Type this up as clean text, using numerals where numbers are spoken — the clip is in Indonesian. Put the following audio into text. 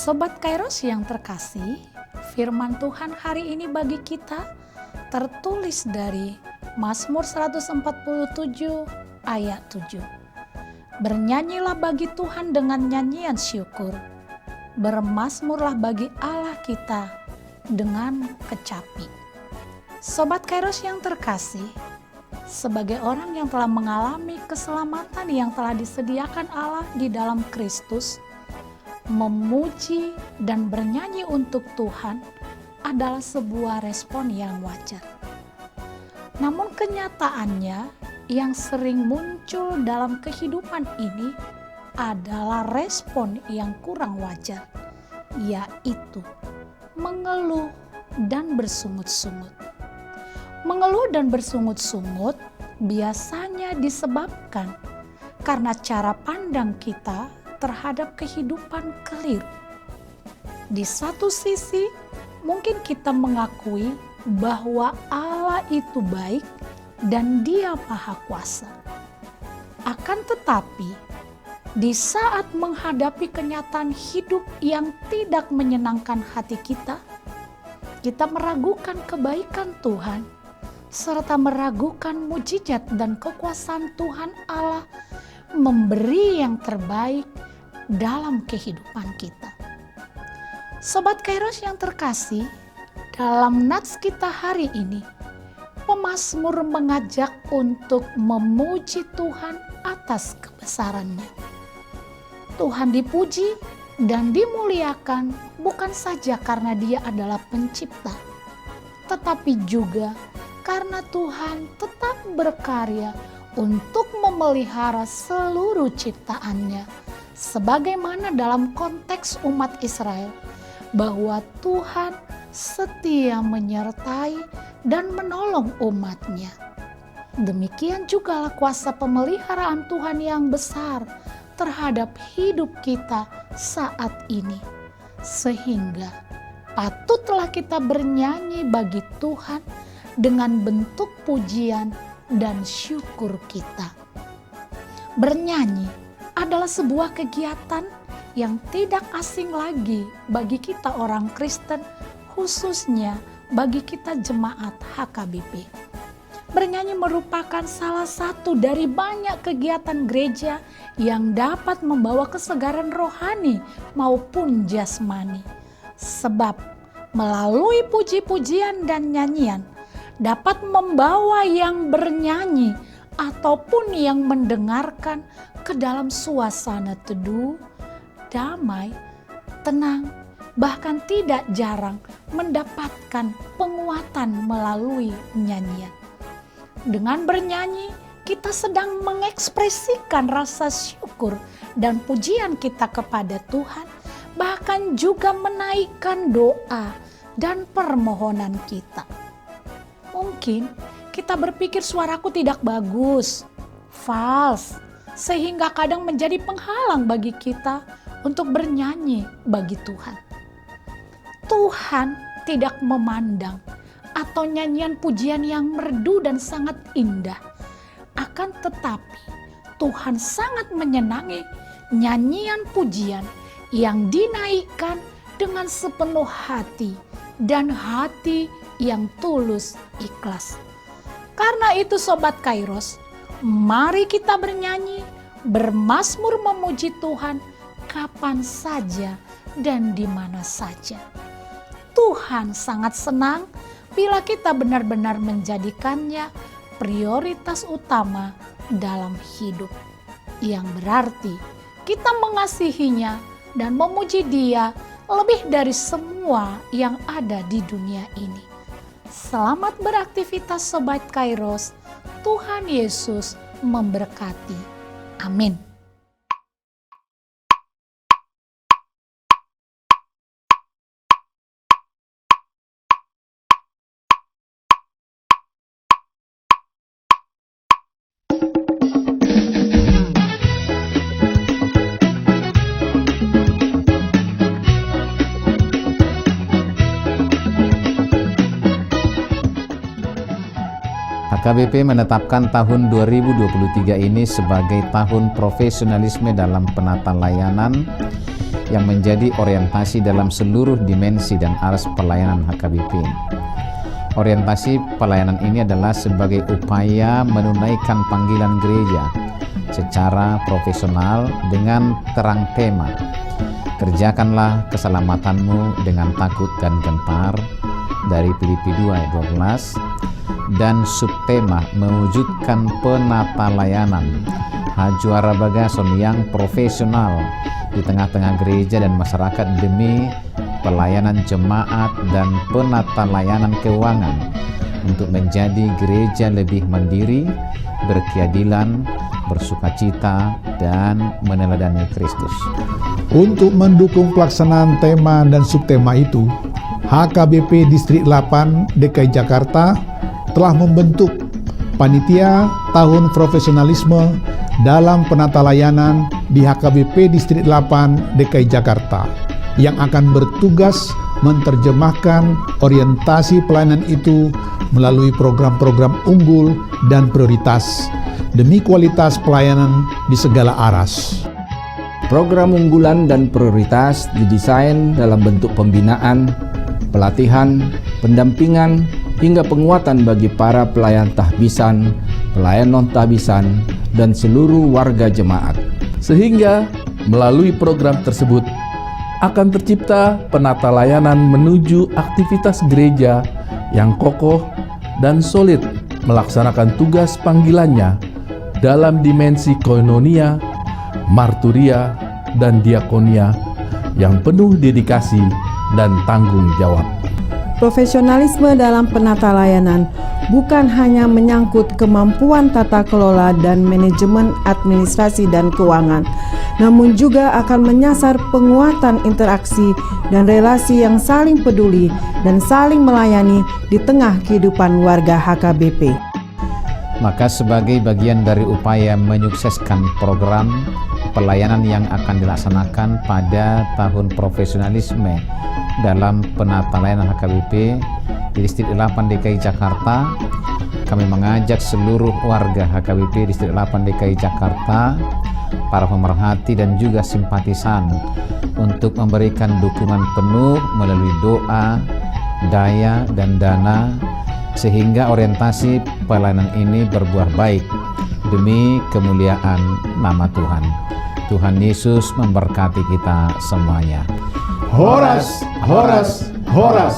Sobat Kairos yang terkasih, firman Tuhan hari ini bagi kita tertulis dari Mazmur 147 ayat 7. Bernyanyilah bagi Tuhan dengan nyanyian syukur, bermazmurlah bagi Allah kita dengan kecapi. Sobat Kairos yang terkasih, sebagai orang yang telah mengalami keselamatan yang telah disediakan Allah di dalam Kristus, memuji dan bernyanyi untuk Tuhan adalah sebuah respon yang wajar. Namun kenyataannya yang sering muncul dalam kehidupan ini adalah respon yang kurang wajar, yaitu mengeluh dan bersungut-sungut. Mengeluh dan bersungut-sungut biasanya disebabkan karena cara pandang kita terhadap kehidupan keliru. Di satu sisi, mungkin kita mengakui bahwa Allah itu baik dan Dia Maha Kuasa. Akan tetapi, di saat menghadapi kenyataan hidup yang tidak menyenangkan hati kita meragukan kebaikan Tuhan, serta meragukan mujizat dan kekuasaan Tuhan Allah memberi yang terbaik dalam kehidupan kita. Sobat Kairos yang terkasih, dalam nats kita hari ini, pemazmur mengajak untuk memuji Tuhan atas kebesarannya. Tuhan dipuji dan dimuliakan bukan saja karena Dia adalah pencipta, tetapi juga karena Tuhan tetap berkarya untuk memelihara seluruh ciptaannya. Sebagaimana dalam konteks umat Israel, bahwa Tuhan setia menyertai dan menolong umatnya. Demikian jugalah kuasa pemeliharaan Tuhan yang besar terhadap hidup kita saat ini. Sehingga patutlah kita bernyanyi bagi Tuhan dengan bentuk pujian dan syukur kita. Bernyanyi adalah sebuah kegiatan yang tidak asing lagi bagi kita orang Kristen, khususnya bagi kita jemaat HKBP. Bernyanyi merupakan salah satu dari banyak kegiatan gereja yang dapat membawa kesegaran rohani maupun jasmani. Sebab melalui puji-pujian dan nyanyian dapat membawa yang bernyanyi ataupun yang mendengarkan ke dalam suasana teduh, damai, tenang, bahkan tidak jarang mendapatkan penguatan melalui nyanyian. Dengan bernyanyi, kita sedang mengekspresikan rasa syukur dan pujian kita kepada Tuhan, bahkan juga menaikkan doa dan permohonan kita. Mungkin kita berpikir suaraku tidak bagus, fals, sehingga kadang menjadi penghalang bagi kita untuk bernyanyi bagi Tuhan. Tuhan tidak memandang atau nyanyian pujian yang merdu dan sangat indah. Akan tetapi Tuhan sangat menyenangi nyanyian pujian yang dinaikkan dengan sepenuh hati dan hati yang tulus ikhlas. Karena itu Sobat Kairos, mari kita bernyanyi, bermazmur memuji Tuhan kapan saja dan di mana saja. Tuhan sangat senang bila kita benar-benar menjadikannya prioritas utama dalam hidup. Yang berarti kita mengasihinya dan memuji Dia lebih dari semua yang ada di dunia ini. Selamat beraktivitas Sobat Kairos. Tuhan Yesus memberkati. Amin. HKBP menetapkan tahun 2023 ini sebagai tahun profesionalisme dalam penata layanan yang menjadi orientasi dalam seluruh dimensi dan aras pelayanan HKBP. Orientasi pelayanan ini adalah sebagai upaya menunaikan panggilan gereja secara profesional dengan terang tema, kerjakanlah keselamatanmu dengan takut dan gentar, dari Filipi 2 ayat 12, dan subtema mewujudkan penata layanan Hajuara Bagason yang profesional di tengah-tengah gereja dan masyarakat demi pelayanan jemaat dan penata layanan keuangan untuk menjadi gereja lebih mandiri, berkeadilan, bersukacita, dan meneladani Kristus. Untuk mendukung pelaksanaan tema dan subtema itu, HKBP Distrik 8 DKI Jakarta telah membentuk Panitia Tahun Profesionalisme dalam Penata Layanan di HKBP Distrik 8 DKI Jakarta yang akan bertugas menerjemahkan orientasi pelayanan itu melalui program-program unggul dan prioritas demi kualitas pelayanan di segala aras. Program unggulan dan prioritas didesain dalam bentuk pembinaan, pelatihan, pendampingan, hingga penguatan bagi para pelayan tahbisan, pelayan non-tahbisan, dan seluruh warga jemaat. Sehingga melalui program tersebut akan tercipta penata layanan menuju aktivitas gereja yang kokoh dan solid melaksanakan tugas panggilannya dalam dimensi koinonia, marturia, dan diakonia yang penuh dedikasi dan tanggung jawab. Profesionalisme dalam penata layanan bukan hanya menyangkut kemampuan tata kelola dan manajemen administrasi dan keuangan, namun juga akan menyasar penguatan interaksi dan relasi yang saling peduli dan saling melayani di tengah kehidupan warga HKBP. Maka sebagai bagian dari upaya menyukseskan program pelayanan yang akan dilaksanakan pada tahun profesionalisme dalam penata layanan HKBP di Distrik 8 DKI Jakarta, kami mengajak seluruh warga HKBP Distrik 8 DKI Jakarta, para pemerhati dan juga simpatisan untuk memberikan dukungan penuh melalui doa, daya, dan dana sehingga orientasi pelayanan ini berbuah baik demi kemuliaan nama Tuhan. Tuhan Yesus memberkati kita semuanya. Horas, horas, horas.